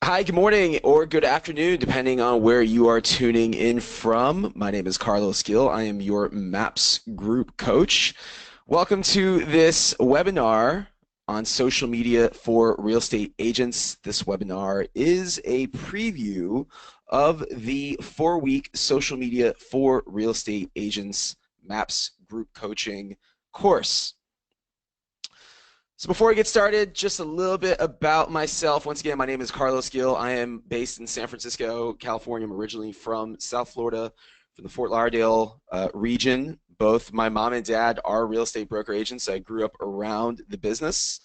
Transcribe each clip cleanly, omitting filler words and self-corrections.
Hi, good morning or good afternoon, depending on where you are tuning in from. My name is Carlos Gill. I am your MAPS group coach. Welcome to this webinar on social media for real estate agents. This webinar is a preview of the 4-week social media for real estate agents MAPS group coaching course. So before we get started, just a little bit about myself. Once again, my name is Carlos Gill. I am based in San Francisco, California. I'm originally from South Florida, from the Fort Lauderdale region. Both my mom and dad are real estate broker agents. So I grew up around the business.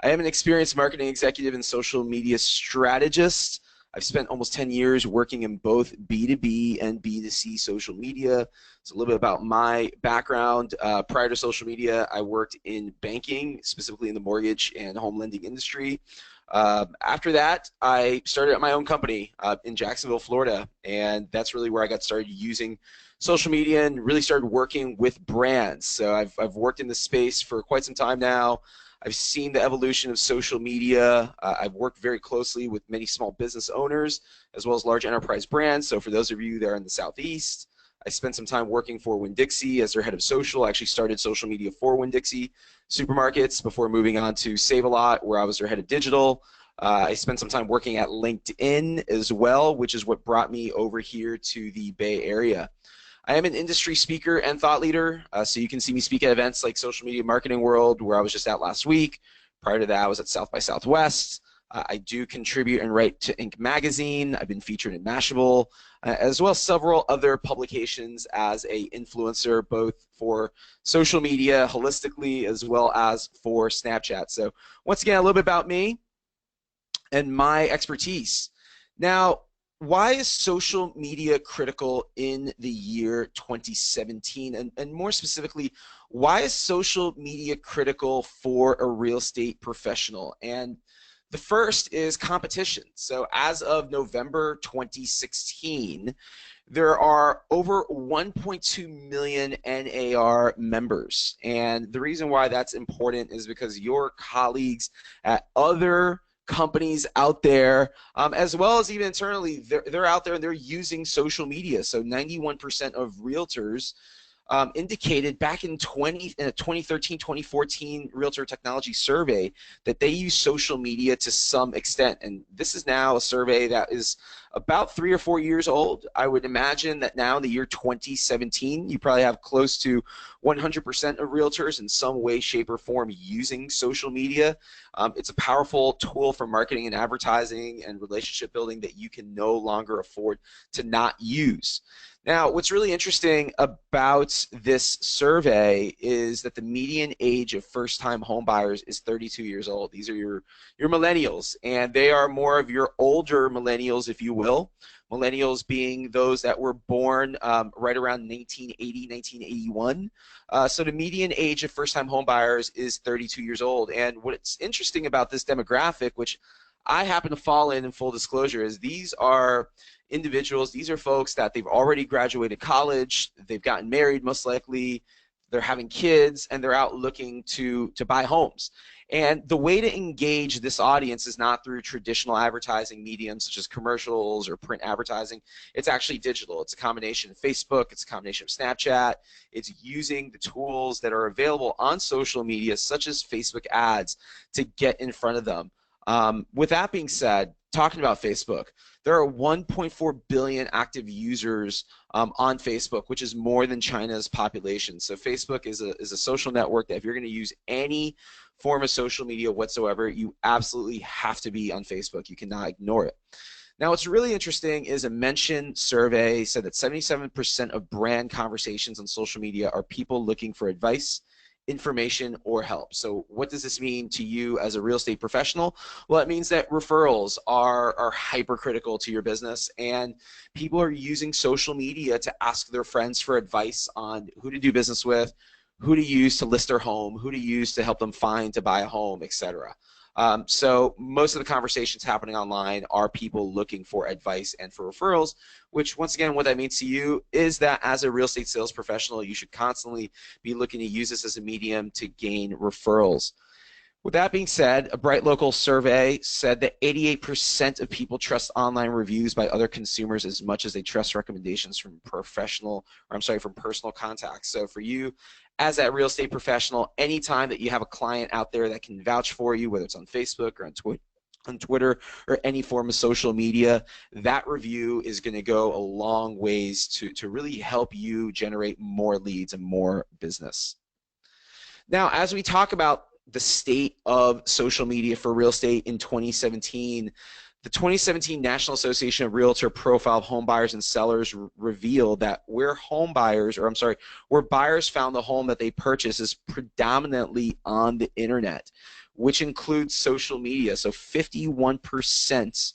I am an experienced marketing executive and social media strategist. I've spent almost 10 years working in both B2B and B2C social media. It's a little bit about my background. Prior to social media, I worked in banking, specifically in the mortgage and home lending industry. After that, I started at my own company in Jacksonville, Florida, and that's really where I got started using social media and really started working with brands. So I've worked in this space for quite some time now. I've seen the evolution of social media. I've worked very closely with many small business owners as well as large enterprise brands. So for those of you that are in the Southeast, I spent some time working for Winn-Dixie as their head of social. I actually started social media for Winn-Dixie supermarkets before moving on to Save-A-Lot, where I was their head of digital. I spent some time working at LinkedIn as well, which is what brought me over here to the Bay Area. I am an industry speaker and thought leader, so you can see me speak at events like Social Media Marketing World, where I was just at last week. Prior to that, I was at South by Southwest. I do contribute and write to Inc. magazine. I've been featured in Mashable, as well as several other publications as a influencer, both for social media holistically as well as for Snapchat. So once again, a little bit about me and my expertise. Now, why is social media critical in the year 2017? And more specifically, why is social media critical for a real estate professional? And the first is competition. So as of November 2016, there are over 1.2 million NAR members. And the reason why that's important is because your colleagues at other companies out there, as well as even internally, they're out there and they're using social media. So 91% of realtors indicated back in 2013, 2014 Realtor Technology survey that they use social media to some extent. And this is now a survey that is about 3 or 4 years old. I would imagine that now in the year 2017, you probably have close to 100% of realtors in some way, shape, or form using social media. It's a powerful tool for marketing and advertising and relationship building that you can no longer afford to not use. Now, what's really interesting about this survey is that the median age of first-time home buyers is 32 years old. These are your millennials, and they are more of your older millennials, if you will. Millennials being those that were born right around 1980, 1981. So the median age of first-time home buyers is 32 years old. And what's interesting about this demographic, which I happen to fall in full disclosure, is these are individuals, these are folks that they've already graduated college, they've gotten married most likely, they're having kids, and they're out looking to buy homes. And the way to engage this audience is not through traditional advertising mediums such as commercials or print advertising. It's actually digital. It's a combination of Facebook, it's a combination of Snapchat, it's using the tools that are available on social media such as Facebook ads to get in front of them. With that being said, talking about Facebook, there are 1.4 billion active users on Facebook, which is more than China's population. So Facebook is a social network that if you're going to use any form of social media whatsoever, you absolutely have to be on Facebook. You cannot ignore it. Now, what's really interesting is a Mention survey said that 77% of brand conversations on social media are people looking for advice, information, or help. So what does this mean to you as a real estate professional? Well, it means that referrals are hypercritical to your business, and people are using social media to ask their friends for advice on who to do business with, who to use to list their home, who to use to help them find to buy a home, etc. So most of the conversations happening online are people looking for advice and for referrals, which once again, what that means to you is that as a real estate sales professional, you should constantly be looking to use this as a medium to gain referrals. With that being said, a Bright Local survey said that 88% of people trust online reviews by other consumers as much as they trust recommendations from from personal contacts. So for you, as that real estate professional, anytime that you have a client out there that can vouch for you, whether it's on Facebook or on Twitter or any form of social media, that review is going to go a long ways to really help you generate more leads and more business. Now, as we talk about the state of social media for real estate in 2017, the 2017 National Association of Realtor Profile of Home Buyers and Sellers revealed that where buyers found the home that they purchased is predominantly on the internet, which includes social media. So 51%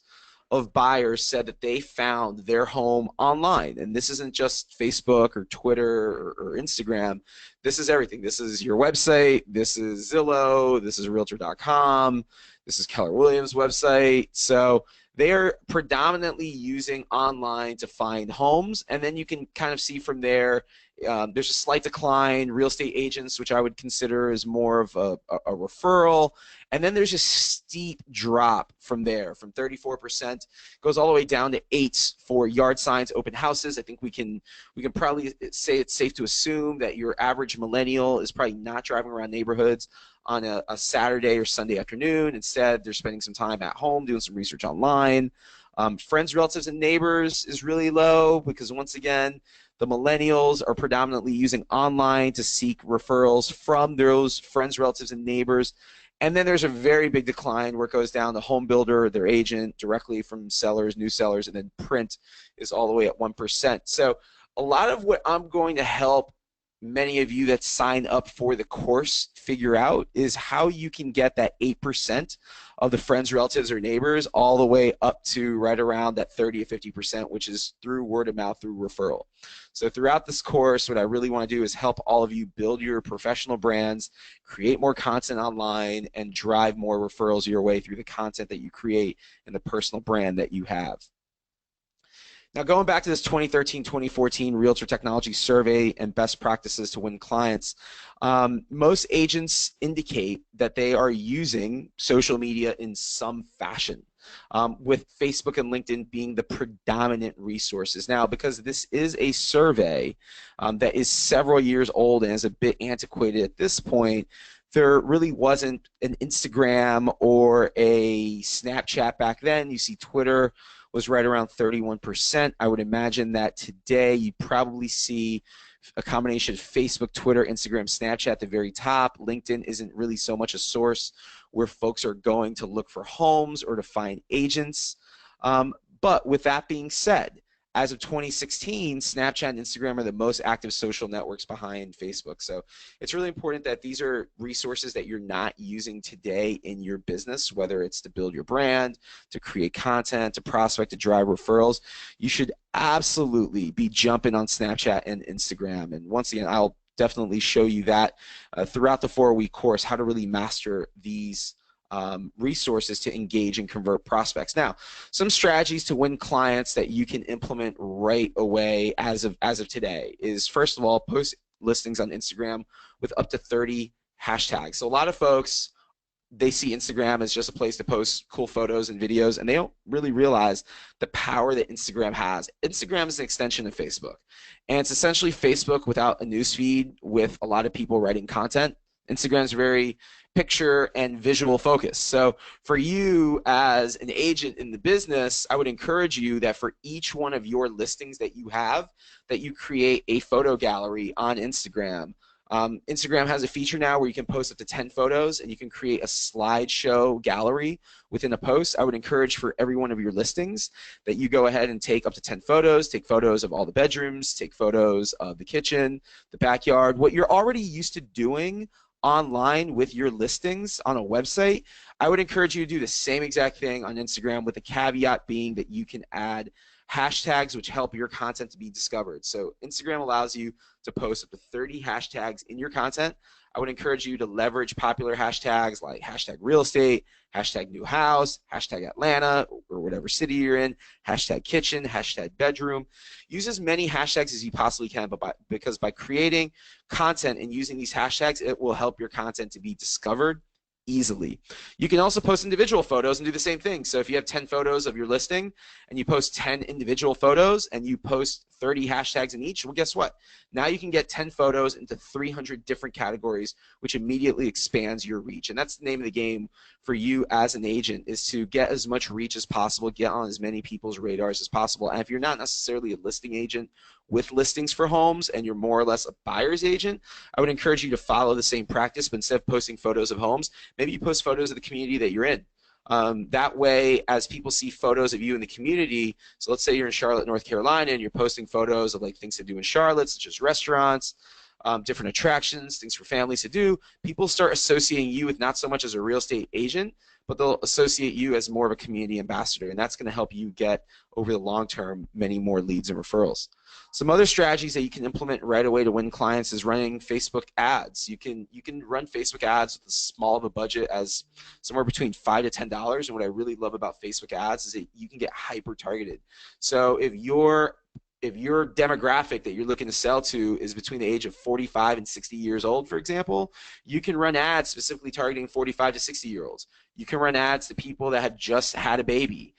of buyers said that they found their home online. And this isn't just Facebook or Twitter or Instagram. This is everything. This is your website. This is Zillow. This is Realtor.com. This is Keller Williams' website. So they are predominantly using online to find homes. And then you can kind of see from there, there's a slight decline. Real estate agents, which I would consider as more of a referral. And then there's a steep drop from there, from 34%, goes all the way down to 8 for yard signs, open houses. I think we can probably say it's safe to assume that your average millennial is probably not driving around neighborhoods on a Saturday or Sunday afternoon. Instead, they're spending some time at home doing some research online. Friends, relatives, and neighbors is really low because, once again, the millennials are predominantly using online to seek referrals from those friends, relatives, and neighbors. And then there's a very big decline where it goes down to home builder, their agent, directly from sellers, new sellers, and then print is all the way at 1%. So a lot of what I'm going to help many of you that sign up for the course figure out is how you can get that 8% of the friends, relatives, or neighbors all the way up to right around that 30 to 50%, which is through word of mouth, through referral. So throughout this course, what I really want to do is help all of you build your professional brands, create more content online, and drive more referrals your way through the content that you create and the personal brand that you have. Now, going back to this 2013-2014 Realtor Technology Survey and best practices to win clients, most agents indicate that they are using social media in some fashion, with Facebook and LinkedIn being the predominant resources. Now, because this is a survey that is several years old and is a bit antiquated at this point, there really wasn't an Instagram or a Snapchat back then. You see Twitter was right around 31%. I would imagine that today you probably see a combination of Facebook, Twitter, Instagram, Snapchat at the very top. LinkedIn isn't really so much a source where folks are going to look for homes or to find agents. But with that being said, as of 2016, Snapchat and Instagram are the most active social networks behind Facebook. So it's really important that these are resources that you're not using today in your business, whether it's to build your brand, to create content, to prospect, to drive referrals. You should absolutely be jumping on Snapchat and Instagram. And once again, I'll definitely show you that throughout the 4-week course, how to really master these resources to engage and convert prospects. Now, some strategies to win clients that you can implement right away as of today is, first of all, post listings on Instagram with up to 30 hashtags. So a lot of folks, they see Instagram as just a place to post cool photos and videos, and they don't really realize the power that Instagram has. Instagram is an extension of Facebook, and it's essentially Facebook without a newsfeed with a lot of people writing content. Instagram is very picture and visual focus. So for you as an agent in the business, I would encourage you that for each one of your listings that you have, that you create a photo gallery on Instagram. Instagram has a feature now where you can post up to 10 photos and you can create a slideshow gallery within a post. I would encourage for every one of your listings that you go ahead and take up to 10 photos, take photos of all the bedrooms, take photos of the kitchen, the backyard, what you're already used to doing online with your listings on a website. I would encourage you to do the same exact thing on Instagram, with the caveat being that you can add hashtags which help your content to be discovered. So Instagram allows you to post up to 30 hashtags in your content. I would encourage you to leverage popular hashtags like hashtag real estate, hashtag new house, hashtag Atlanta, or whatever city you're in, hashtag kitchen, hashtag bedroom. Use as many hashtags as you possibly can, because by creating content and using these hashtags, it will help your content to be discovered easily. You can also post individual photos and do the same thing. So if you have 10 photos of your listing and you post 10 individual photos and you post 30 hashtags in each, well, guess what? Now you can get 10 photos into 300 different categories, which immediately expands your reach. And that's the name of the game for you as an agent, is to get as much reach as possible, get on as many people's radars as possible. And if you're not necessarily a listing agent with listings for homes and you're more or less a buyer's agent, I would encourage you to follow the same practice, but instead of posting photos of homes, maybe you post photos of the community that you're in. That way, as people see photos of you in the community, so let's say you're in Charlotte, North Carolina, and you're posting photos of like things to do in Charlotte, such as restaurants, different attractions, things for families to do, people start associating you with not so much as a real estate agent, but they'll associate you as more of a community ambassador, and that's going to help you get, over the long term, many more leads and referrals. Some other strategies that you can implement right away to win clients is running Facebook ads. You can run Facebook ads with as small of a budget as somewhere between $5 to $10, and what I really love about Facebook ads is that you can get hyper targeted. So if your demographic that you're looking to sell to is between the age of 45 and 60 years old, for example, you can run ads specifically targeting 45 to 60-year-olds. You can run ads to people that have just had a baby.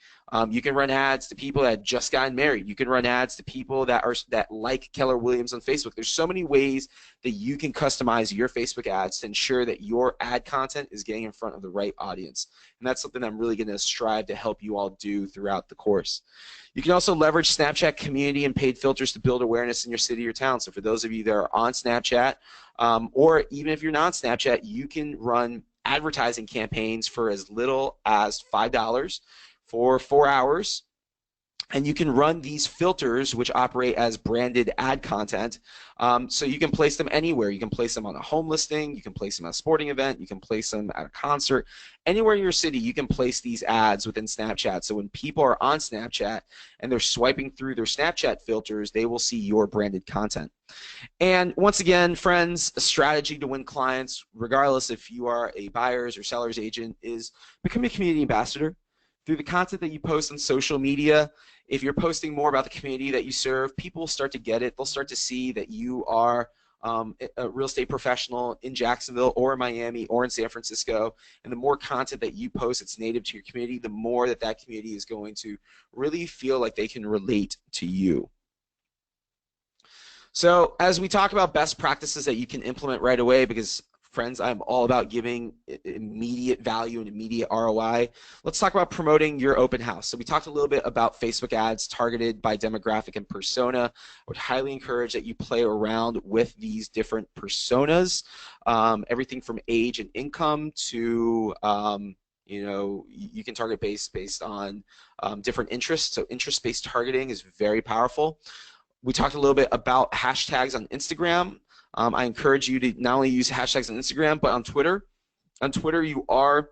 You can run ads to people that have just gotten married. You can run ads to people that like Keller Williams on Facebook. There's so many ways that you can customize your Facebook ads to ensure that your ad content is getting in front of the right audience. And that's something I'm really going to strive to help you all do throughout the course. You can also leverage Snapchat community and paid filters to build awareness in your city or town. So for those of you that are on Snapchat, or even if you're not on Snapchat, you can run advertising campaigns for as little as $5 for 4 hours. And you can run these filters, which operate as branded ad content. So you can place them anywhere. You can place them on a home listing. You can place them at a sporting event. You can place them at a concert. Anywhere in your city, you can place these ads within Snapchat. So when people are on Snapchat and they're swiping through their Snapchat filters, they will see your branded content. And once again, friends, a strategy to win clients, regardless if you are a buyer's or seller's agent, is become a community ambassador. Through the content that you post on social media, if you're posting more about the community that you serve, people will start to get it. They'll start to see that you are a real estate professional in Jacksonville or in Miami or in San Francisco. And the more content that you post that's native to your community, the more that community is going to really feel like they can relate to you. So as we talk about best practices that you can implement right away, because friends, I'm all about giving immediate value and immediate ROI. Let's talk about promoting your open house. So we talked a little bit about Facebook ads targeted by demographic and persona. I would highly encourage that you play around with these different personas, everything from age and income to you can target based on different interests. So interest-based targeting is very powerful. We talked a little bit about hashtags on Instagram. I encourage you to not only use hashtags on Instagram, but on Twitter. On Twitter, you are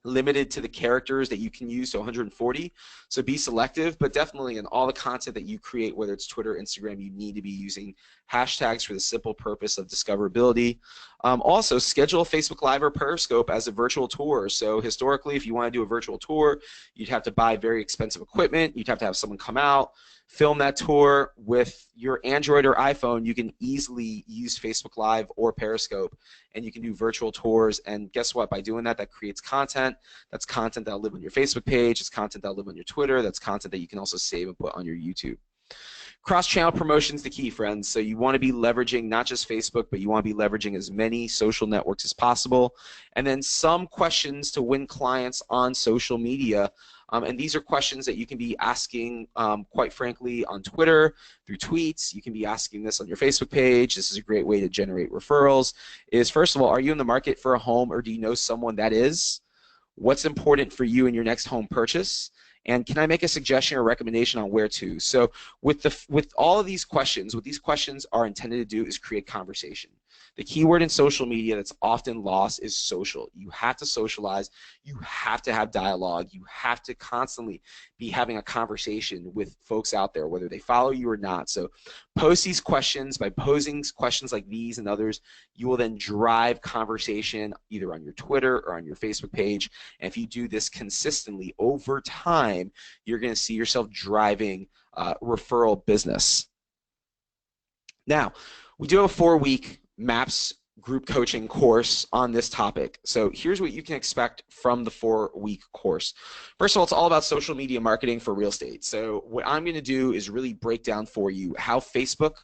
limited to the characters that you can use, so 140. So be selective, but definitely in all the content that you create, whether it's Twitter, Instagram, you need to be using hashtags for the simple purpose of discoverability. Also, schedule a Facebook Live or Periscope as a virtual tour. So historically, if you want to do a virtual tour, you'd have to buy very expensive equipment. You'd have to have someone come out, film that tour. With your Android or iPhone, you can easily use Facebook Live or Periscope, and you can do virtual tours. And guess what? By doing that, that creates content. That's content that'll live on your Facebook page. It's content that'll live on your Twitter. That's content that you can also save and put on your YouTube. Cross-channel promotion is the key, friends. So you want to be leveraging not just Facebook, but you want to be leveraging as many social networks as possible. And then some questions to win clients on social media. And these are questions that you can be asking, quite frankly, on Twitter, through tweets. You can be asking this on your Facebook page. This is a great way to generate referrals. Is, first of all, are you in the market for a home, or do you know someone that is? What's important for you in your next home purchase? And can I make a suggestion or recommendation on where to? So with all of these questions, what these questions are intended to do is create conversation. The key word in social media that's often lost is social. You have to socialize. You have to have dialogue. You have to constantly be having a conversation with folks out there, whether they follow you or not. So post these questions. By posing questions like these and others, you will then drive conversation either on your Twitter or on your Facebook page. And if you do this consistently over time, you're going to see yourself driving referral business. Now, we do have a 4-week MAPS group coaching course on this topic. So here's what you can expect from the 4-week course. First of all, it's all about social media marketing for real estate. So what I'm going to do is really break down for you how Facebook,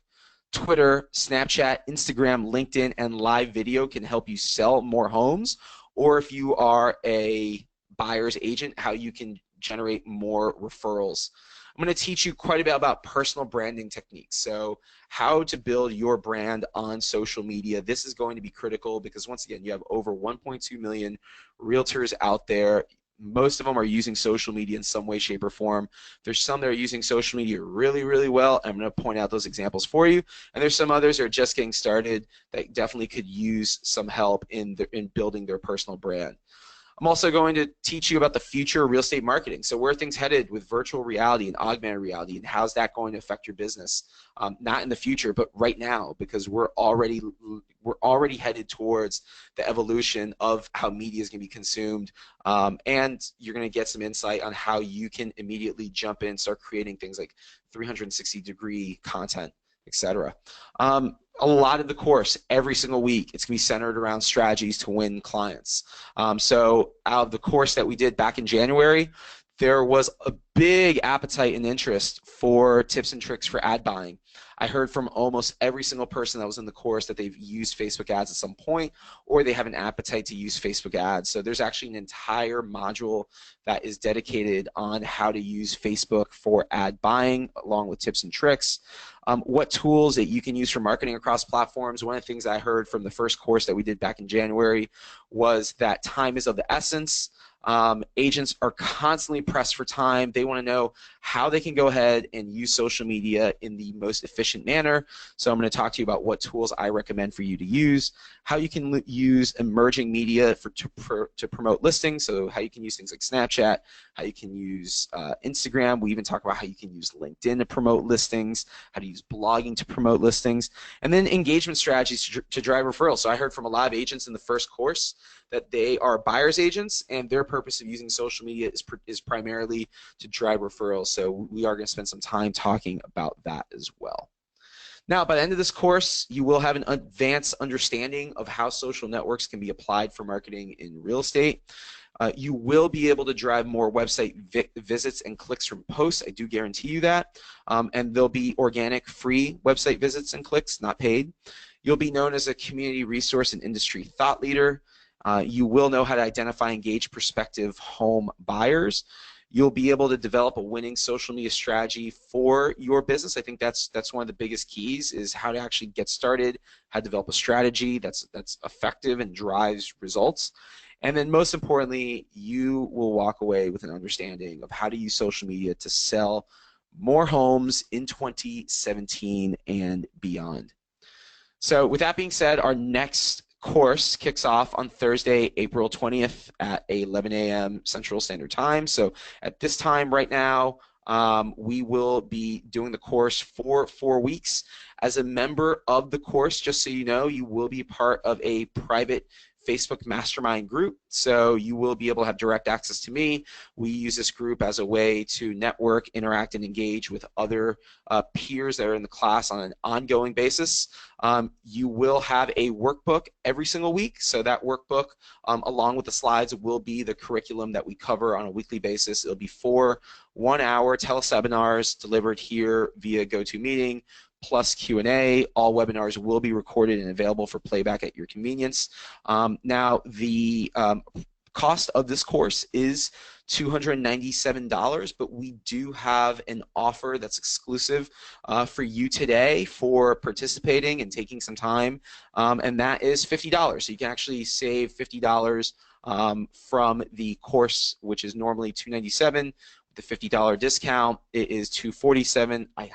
Twitter, Snapchat, Instagram, LinkedIn, and live video can help you sell more homes, or if you are a buyer's agent, how you can generate more referrals. I'm going to teach you quite a bit about personal branding techniques. So how to build your brand on social media. This is going to be critical because, once again, you have over 1.2 million realtors out there. Most of them are using social media in some way, shape, or form. There's some that are using social media really, really well. I'm going to point out those examples for you. And there's some others that are just getting started that definitely could use some help in building their personal brand. I'm also going to teach you about the future of real estate marketing. So where are things headed with virtual reality and augmented reality, and how's that going to affect your business? Not in the future, but right now, because we're already headed towards the evolution of how media is going to be consumed, and you're going to get some insight on how you can immediately jump in, start creating things like 360-degree content, etc. A lot of the course, every single week, it's going to be centered around strategies to win clients. So out of the course that we did back in January, there was a big appetite and interest for tips and tricks for ad buying. I heard from almost every single person that was in the course that they've used Facebook ads at some point, or they have an appetite to use Facebook ads. So there's actually an entire module that is dedicated on how to use Facebook for ad buying, along with tips and tricks. What tools that you can use for marketing across platforms. One of the things I heard from the first course that we did back in January was that time is of the essence. Agents are constantly pressed for time. They want to know how they can go ahead and use social media in the most efficient manner. So I'm going to talk to you about what tools I recommend for you to use, how you can use emerging media to promote listings, so how you can use things like Snapchat, how you can use Instagram. We even talk about how you can use LinkedIn to promote listings, how to use blogging to promote listings, and then engagement strategies to drive referrals. So I heard from a lot of agents in the first course that they are buyer's agents, and their purpose of using social media is primarily to drive referrals. So we are going to spend some time talking about that as well. Now, by the end of this course, you will have an advanced understanding of how social networks can be applied for marketing in real estate. You will be able to drive more website visits and clicks from posts. I do guarantee you that. And there'll be organic, free website visits and clicks, not paid. You'll be known as a community resource and industry thought leader. You will know how to identify engaged prospective home buyers. You'll be able to develop a winning social media strategy for your business. I think that's one of the biggest keys, is how to actually get started, how to develop a strategy that's effective and drives results. And then most importantly, you will walk away with an understanding of how to use social media to sell more homes in 2017 and beyond. So with that being said, our next course kicks off on Thursday, April 20th at 11 a.m. Central Standard Time. So at this time right now, we will be doing the course for 4 weeks. As a member of the course, just so you know, you will be part of a private Facebook mastermind group, so you will be able to have direct access to me. We use this group as a way to network, interact, and engage with other peers that are in the class on an ongoing basis. You will have a workbook every single week, so that workbook, along with the slides, will be the curriculum that we cover on a weekly basis. It'll be 4 one-hour teleseminars delivered here via GoToMeeting, plus Q&A. All webinars will be recorded and available for playback at your convenience. Now, the cost of this course is $297, but we do have an offer that's exclusive for you today for participating and taking some time, and that is $50. So you can actually save $50 from the course, which is normally $297. With the $50 discount, it is $247. I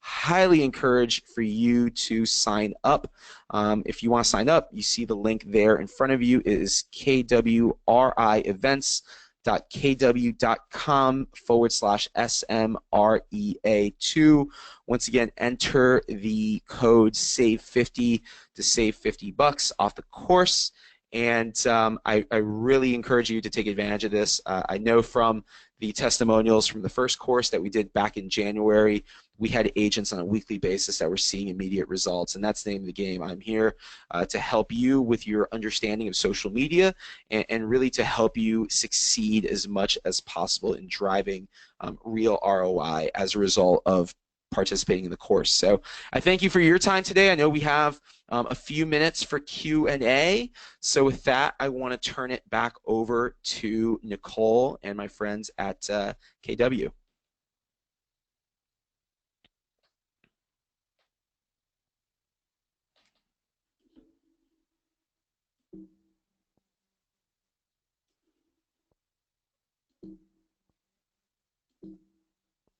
highly encourage for you to sign up. If you want to sign up, you see the link there in front of you. It is kwrievents.kw.com/SMREA2. Once again, enter the code SAVE50 to save $50 off the course. And I really encourage you to take advantage of this. I know from the testimonials from the first course that we did back in January, we had agents on a weekly basis that were seeing immediate results, and that's the name of the game. I'm here to help you with your understanding of social media and really to help you succeed as much as possible in driving real ROI as a result of participating in the course. So I thank you for your time today. I know we have a few minutes for Q&A. So with that, I want to turn it back over to Nicole and my friends at KW.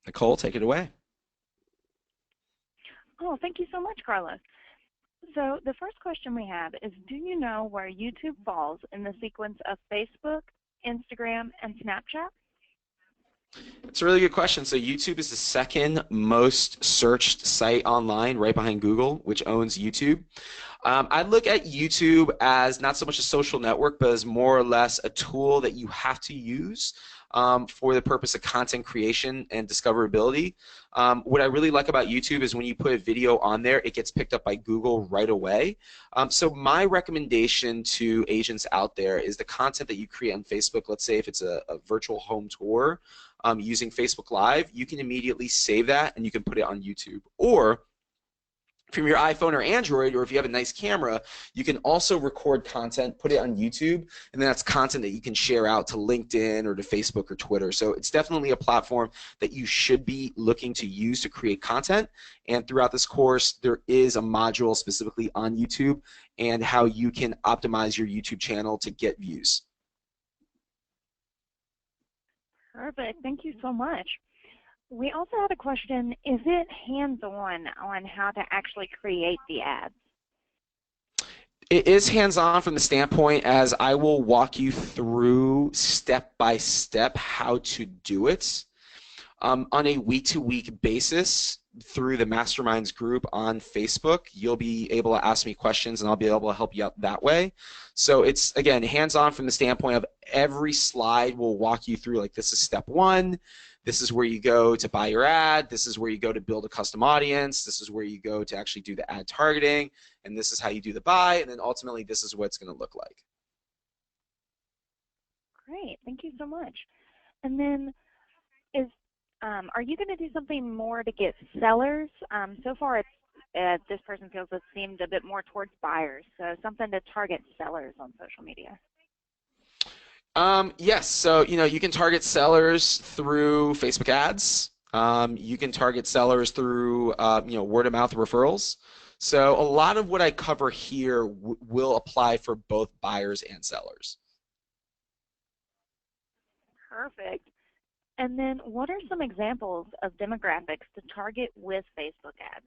Nicole, take it away. Oh, thank you so much, Carlos. So the first question we have is, do you know where YouTube falls in the sequence of Facebook, Instagram, and Snapchat? It's a really good question. So YouTube is the second most searched site online, right behind Google, which owns YouTube. I look at YouTube as not so much a social network, but as more or less a tool that you have to use for the purpose of content creation and discoverability. What I really like about YouTube is when you put a video on there, it gets picked up by Google right away. So my recommendation to agents out there is the content that you create on Facebook. Let's say if it's a virtual home tour using Facebook Live, you can immediately save that and you can put it on YouTube. Or from your iPhone or Android, or if you have a nice camera, you can also record content, put it on YouTube, and then that's content that you can share out to LinkedIn or to Facebook or Twitter. So it's definitely a platform that you should be looking to use to create content. And throughout this course, there is a module specifically on YouTube and how you can optimize your YouTube channel to get views. Perfect. Thank you so much. We also had a question, is it hands-on on how to actually create the ads? It is hands-on from the standpoint as I will walk you through step by step how to do it on a week-to-week basis through the Masterminds group on Facebook. You'll be able to ask me questions and I'll be able to help you out that way. So it's, again, hands-on from the standpoint of every slide will walk you through, like, this is step one. This is where you go to buy your ad. This is where you go to build a custom audience. This is where you go to actually do the ad targeting. And this is how you do the buy. And then ultimately, this is what it's going to look like. Great. Thank you so much. And then are you going to do something more to get sellers? So far, this person feels it seemed a bit more towards buyers. So something to target sellers on social media. Yes, so you can target sellers through Facebook ads. You can target sellers through word of mouth referrals. So a lot of what I cover here will apply for both buyers and sellers. Perfect. And then what are some examples of demographics to target with Facebook ads?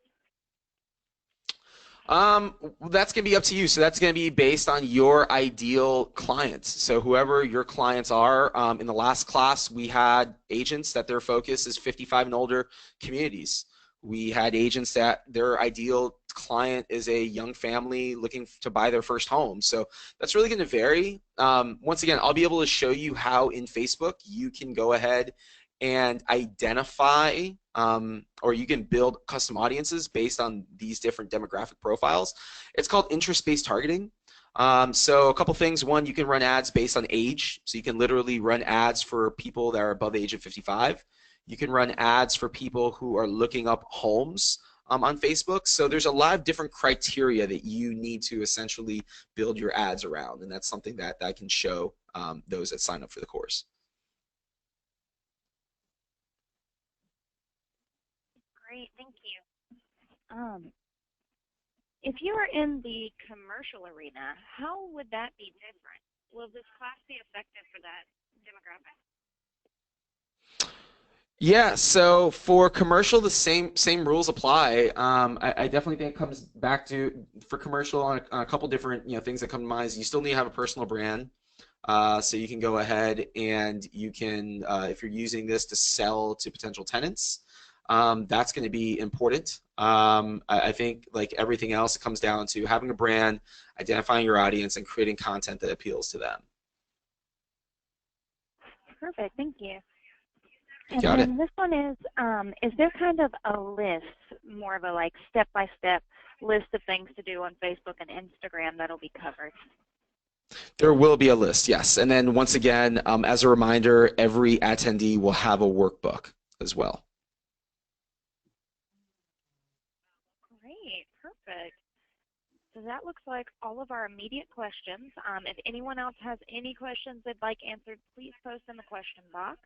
That's going to be up to you. So that's going to be based on your ideal clients. So whoever your clients are, in the last class, we had agents that their focus is 55 and older communities. We had agents that their ideal client is a young family looking to buy their first home. So that's really going to vary. Once again, I'll be able to show you how in Facebook you can go ahead and identify or you can build custom audiences based on these different demographic profiles. It's called interest-based targeting. So a couple things. One, you can run ads based on age. So you can literally run ads for people that are above the age of 55. You can run ads for people who are looking up homes on Facebook. So there's a lot of different criteria that you need to essentially build your ads around, and that's something that I can show those that sign up for the course. Great, thank you. If you are in the commercial arena, how would that be different? Will this class be effective for that demographic? Yeah, so for commercial, the same rules apply. I definitely think it comes back to, for commercial, on a couple different things that come to mind. You still need to have a personal brand. So you can go ahead and you can, if you're using this to sell to potential tenants, that's going to be important. I think, like everything else, it comes down to having a brand, identifying your audience, and creating content that appeals to them. Perfect, thank you. And Got it. then this one is there kind of a list, more of a like step-by-step list of things to do on Facebook and Instagram that'll be covered? There will be a list, yes. And then once again, as a reminder, every attendee will have a workbook as well. Great, perfect. So that looks like all of our immediate questions. If anyone else has any questions they'd like answered, please post in the question box.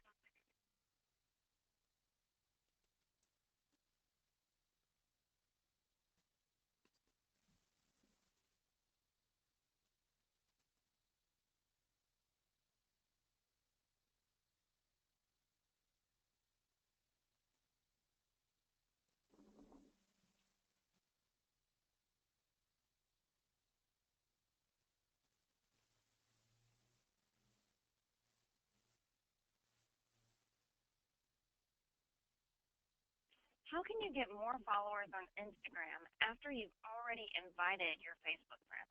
How can you get more followers on Instagram after you've already invited your Facebook friends?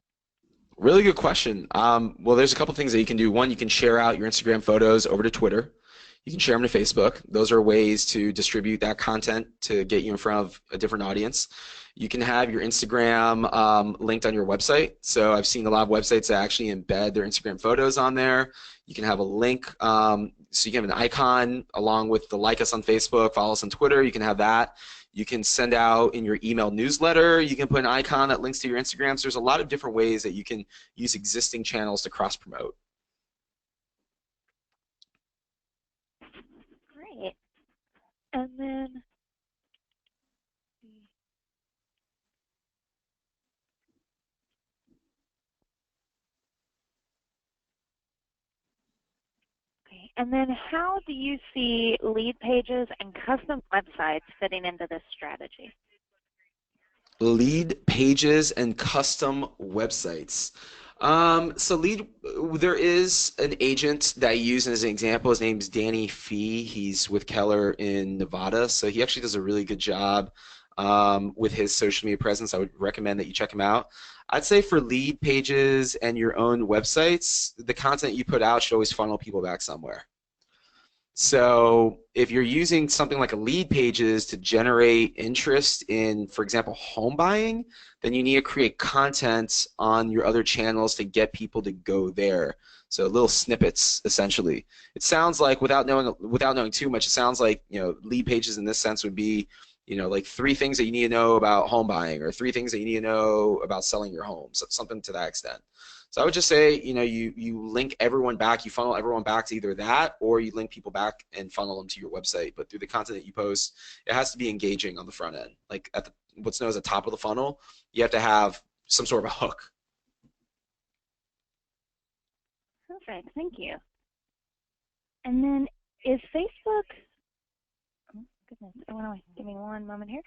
Really good question. Well, there's a couple things that you can do. One, you can share out your Instagram photos over to Twitter. You can share them to Facebook. Those are ways to distribute that content to get you in front of a different audience. You can have your Instagram linked on your website. So I've seen a lot of websites that actually embed their Instagram photos on there. You can have a link, so you can have an icon along with the like us on Facebook, follow us on Twitter. You can have that. You can send out in your email newsletter. You can put an icon that links to your Instagram. So there's a lot of different ways that you can use existing channels to cross-promote. Great. And then And then how do you see lead pages and custom websites fitting into this strategy? Lead pages and custom websites. There is an agent that I use as an example. His name's Danny Fee. He's with Keller in Nevada. So he actually does a really good job with his social media presence. I would recommend that you check him out. I'd say for lead pages and your own websites, the content you put out should always funnel people back somewhere. So if you're using something like a lead pages to generate interest in, for example, home buying, then you need to create content on your other channels to get people to go there. So little snippets, essentially. It sounds like, without knowing too much, it sounds like, lead pages in this sense would be, like 3 things that you need to know about home buying, or 3 things that you need to know about selling your home, so something to that extent. So I would just say, you link everyone back, you funnel everyone back to either that, or you link people back and funnel them to your website. But through the content that you post, it has to be engaging on the front end. Like at what's known as the top of the funnel, you have to have some sort of a hook. Perfect, thank you. And then is Facebook, oh goodness, give me one moment here.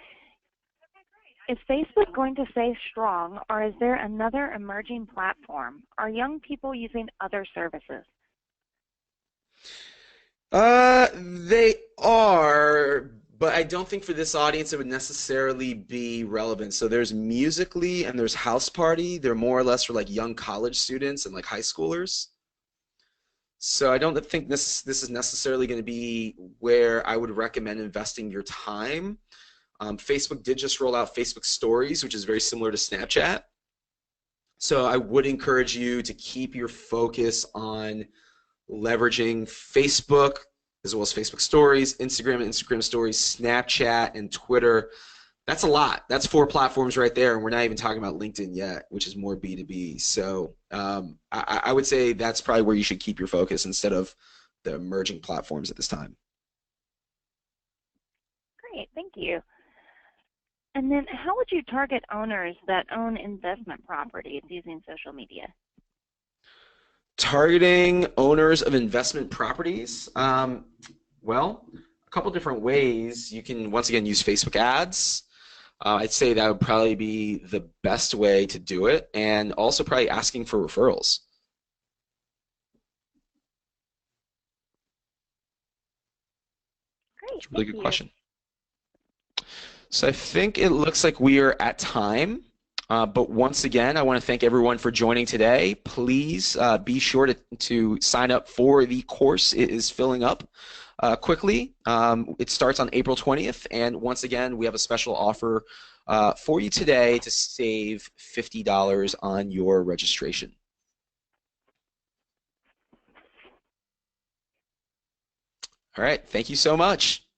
Is Facebook going to stay strong, or is there another emerging platform? Are young people using other services? They are, but I don't think for this audience it would necessarily be relevant. So there's Musical.ly and there's House Party. They're more or less for like young college students and like high schoolers. So I don't think this is necessarily going to be where I would recommend investing your time. Facebook did just roll out Facebook Stories, which is very similar to Snapchat. So I would encourage you to keep your focus on leveraging Facebook, as well as Facebook Stories, Instagram and Instagram Stories, Snapchat, and Twitter. That's a lot. That's 4 platforms right there, and we're not even talking about LinkedIn yet, which is more B2B. So I would say that's probably where you should keep your focus instead of the emerging platforms at this time. Great, thank you. And then how would you target owners that own investment properties using social media? Targeting owners of investment properties? Well, a couple different ways. You can, once again, use Facebook ads. I'd say that would probably be the best way to do it, and also probably asking for referrals. Great, Really good question. So I think it looks like we are at time. But once again, I want to thank everyone for joining today. Please be sure to sign up for the course. It is filling up quickly. It starts on April 20th. And once again, we have a special offer for you today to save $50 on your registration. All right. Thank you so much.